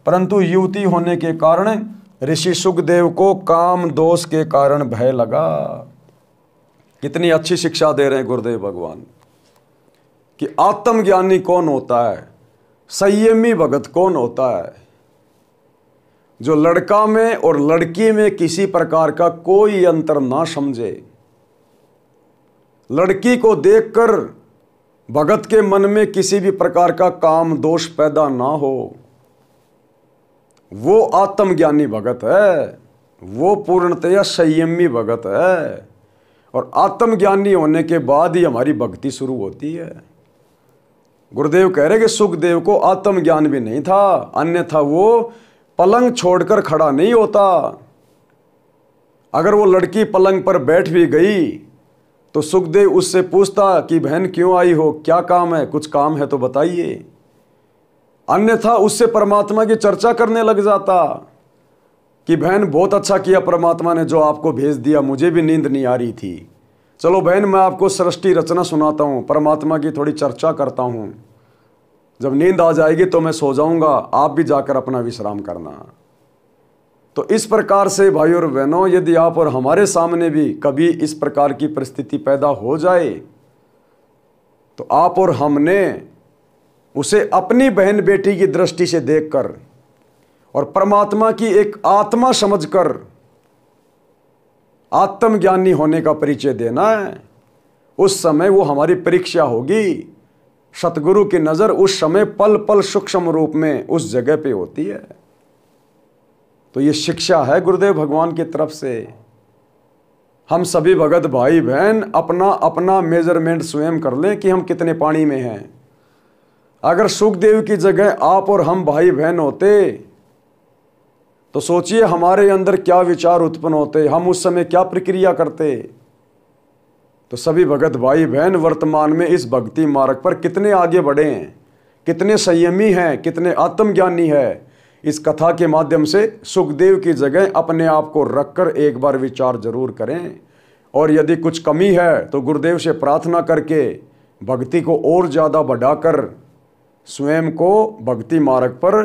परंतु युवती होने के कारण ऋषि सुखदेव को काम दोष के कारण भय लगा। कितनी अच्छी शिक्षा दे रहे हैं गुरुदेव भगवान कि आत्मज्ञानी कौन होता है, संयमी भगत कौन होता है, जो लड़का में और लड़की में किसी प्रकार का कोई अंतर ना समझे, लड़की को देखकर भगत के मन में किसी भी प्रकार का काम दोष पैदा ना हो, वो आत्मज्ञानी भगत है, वो पूर्णतया संयमी भगत है। और आत्मज्ञानी होने के बाद ही हमारी भक्ति शुरू होती है। गुरुदेव कह रहे कि सुखदेव को आत्मज्ञान भी नहीं था, अन्यथा वो पलंग छोड़कर खड़ा नहीं होता। अगर वो लड़की पलंग पर बैठ भी गई तो सुखदेव उससे पूछता कि बहन क्यों आई हो, क्या काम है, कुछ काम है तो बताइए। अन्यथा उससे परमात्मा की चर्चा करने लग जाता कि बहन बहुत अच्छा किया परमात्मा ने जो आपको भेज दिया, मुझे भी नींद नहीं आ रही थी, चलो बहन मैं आपको सृष्टि रचना सुनाता हूँ, परमात्मा की थोड़ी चर्चा करता हूँ, जब नींद आ जाएगी तो मैं सो जाऊँगा, आप भी जाकर अपना विश्राम करना। तो इस प्रकार से भाई और बहनों, यदि आप और हमारे सामने भी कभी इस प्रकार की परिस्थिति पैदा हो जाए तो आप और हमने उसे अपनी बहन बेटी की दृष्टि से देखकर और परमात्मा की एक आत्मा समझकर आत्मज्ञानी होने का परिचय देना है। उस समय वो हमारी परीक्षा होगी। सतगुरु की नज़र उस समय पल पल सूक्ष्म रूप में उस जगह पे होती है। तो ये शिक्षा है गुरुदेव भगवान की तरफ से। हम सभी भगत भाई बहन अपना अपना मेजरमेंट स्वयं कर लें कि हम कितने पानी में हैं। अगर सुखदेव की जगह आप और हम भाई बहन होते तो सोचिए हमारे अंदर क्या विचार उत्पन्न होते, हम उस समय क्या प्रक्रिया करते। तो सभी भगत भाई बहन वर्तमान में इस भक्ति मार्ग पर कितने आगे बढ़े हैं, कितने संयमी हैं, कितने आत्मज्ञानी हैं। इस कथा के माध्यम से सुखदेव की जगह अपने आप को रखकर एक बार विचार जरूर करें, और यदि कुछ कमी है तो गुरुदेव से प्रार्थना करके भक्ति को और ज़्यादा बढ़ाकर स्वयं को भक्ति मार्ग पर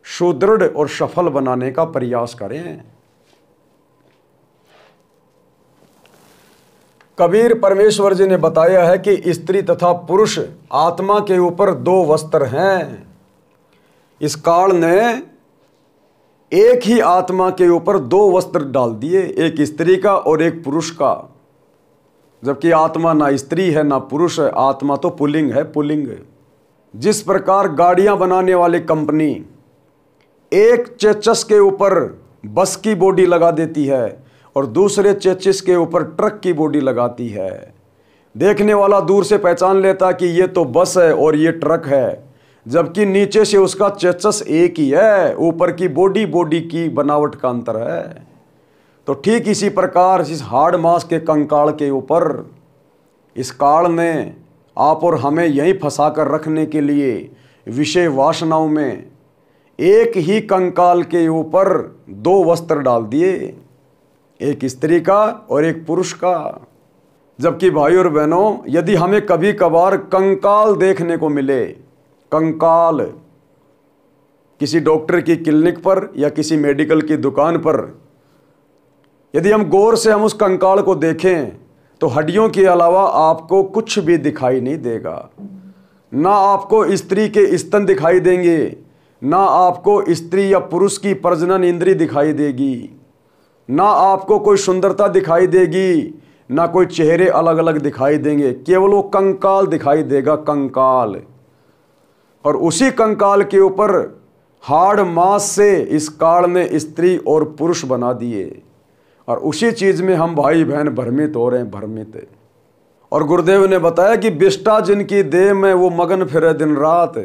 सुदृढ़ और सफल बनाने का प्रयास करें। कबीर परमेश्वर जी ने बताया है कि स्त्री तथा पुरुष आत्मा के ऊपर दो वस्त्र हैं। इस काल ने एक ही आत्मा के ऊपर दो वस्त्र डाल दिए, एक स्त्री का और एक पुरुष का, जबकि आत्मा ना स्त्री है ना पुरुष है, आत्मा तो पुल्लिंग है, पुल्लिंग। जिस प्रकार गाड़ियां बनाने वाली कंपनी एक चेचिस के ऊपर बस की बॉडी लगा देती है और दूसरे चेचिस के ऊपर ट्रक की बॉडी लगाती है, देखने वाला दूर से पहचान लेता कि ये तो बस है और ये ट्रक है, जबकि नीचे से उसका चेचिस एक ही है, ऊपर की बॉडी की बनावट का अंतर है। तो ठीक इसी प्रकार इस हाड़ मांस के कंकाल के ऊपर इस काल ने आप और हमें यहीं फंसा कर रखने के लिए विषय वासनाओं में एक ही कंकाल के ऊपर दो वस्त्र डाल दिए, एक स्त्री का और एक पुरुष का। जबकि भाई और बहनों, यदि हमें कभी कभार कंकाल देखने को मिले, कंकाल किसी डॉक्टर की क्लिनिक पर या किसी मेडिकल की दुकान पर, यदि हम गौर से उस कंकाल को देखें तो हड्डियों के अलावा आपको कुछ भी दिखाई नहीं देगा। ना आपको स्त्री के स्तन दिखाई देंगे, ना आपको स्त्री या पुरुष की प्रजनन इंद्री दिखाई देगी, ना आपको कोई सुंदरता दिखाई देगी, ना कोई चेहरे अलग अलग दिखाई देंगे, केवल वो कंकाल दिखाई देगा, कंकाल। और उसी कंकाल के ऊपर हाड़ मांस से इस काल ने स्त्री और पुरुष बना दिए, और उसी चीज में हम भाई बहन भ्रमित हो रहे हैं, भ्रमित। और गुरुदेव ने बताया कि बिष्टा जिनकी देह में वो मगन फिरे दिन रात,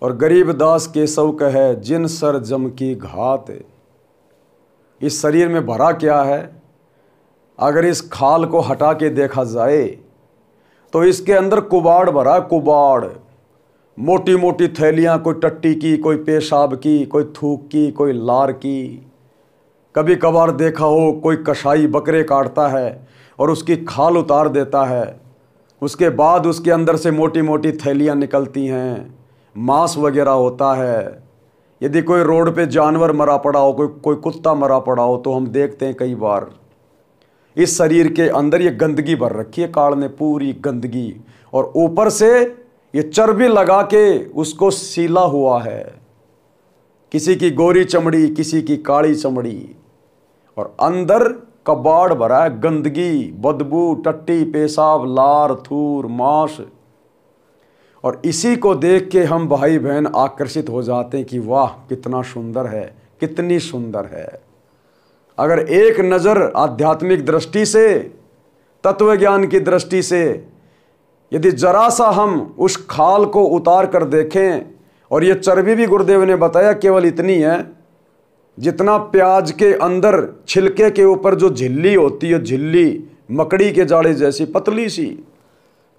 और गरीब दास केशव कहे जिन सर जम की घात। इस शरीर में भरा क्या है? अगर इस खाल को हटा के देखा जाए तो इसके अंदर कुबाड़ भरा, कुबाड़, मोटी मोटी थैलियां, कोई टट्टी की, कोई पेशाब की, कोई थूक की, कोई लार की। कभी कभार देखा हो कोई कसाई बकरे काटता है और उसकी खाल उतार देता है, उसके बाद उसके अंदर से मोटी मोटी थैलियां निकलती हैं, मांस वगैरह होता है। यदि कोई रोड पे जानवर मरा पड़ा हो, कोई कुत्ता मरा पड़ा हो, तो हम देखते हैं कई बार इस शरीर के अंदर ये गंदगी भर रखी है, काल ने पूरी गंदगी, और ऊपर से ये चर्बी लगा के उसको सीला हुआ है। किसी की गोरी चमड़ी, किसी की काली चमड़ी, और अंदर कबाड़ भरा है, गंदगी, बदबू, टट्टी, पेशाब, लार, थूर, मांस। और इसी को देख के हम भाई बहन आकर्षित हो जाते हैं कि वाह कितना सुंदर है, कितनी सुंदर है। अगर एक नज़र आध्यात्मिक दृष्टि से, तत्व ज्ञान की दृष्टि से, यदि जरा सा हम उस खाल को उतार कर देखें, और ये चर्बी भी गुरुदेव ने बताया केवल इतनी है जितना प्याज के अंदर छिलके के ऊपर जो झिल्ली होती है, झिल्ली मकड़ी के जाड़े जैसी पतली सी,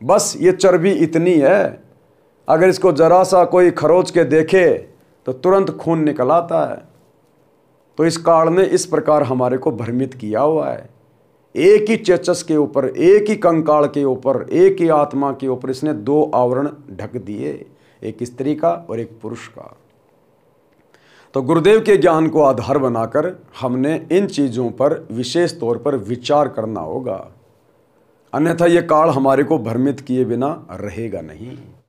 बस ये चर्बी इतनी है। अगर इसको जरा सा कोई खरोच के देखे तो तुरंत खून निकल आता है। तो इस काल ने इस प्रकार हमारे को भ्रमित किया हुआ है। एक ही चेचस के ऊपर, एक ही कंकाल के ऊपर, एक ही आत्मा के ऊपर इसने दो आवरण ढक दिए, एक स्त्री का और एक पुरुष का। तो गुरुदेव के ज्ञान को आधार बनाकर हमने इन चीज़ों पर विशेष तौर पर विचार करना होगा, अन्यथा ये काल हमारे को भ्रमित किए बिना रहेगा नहीं।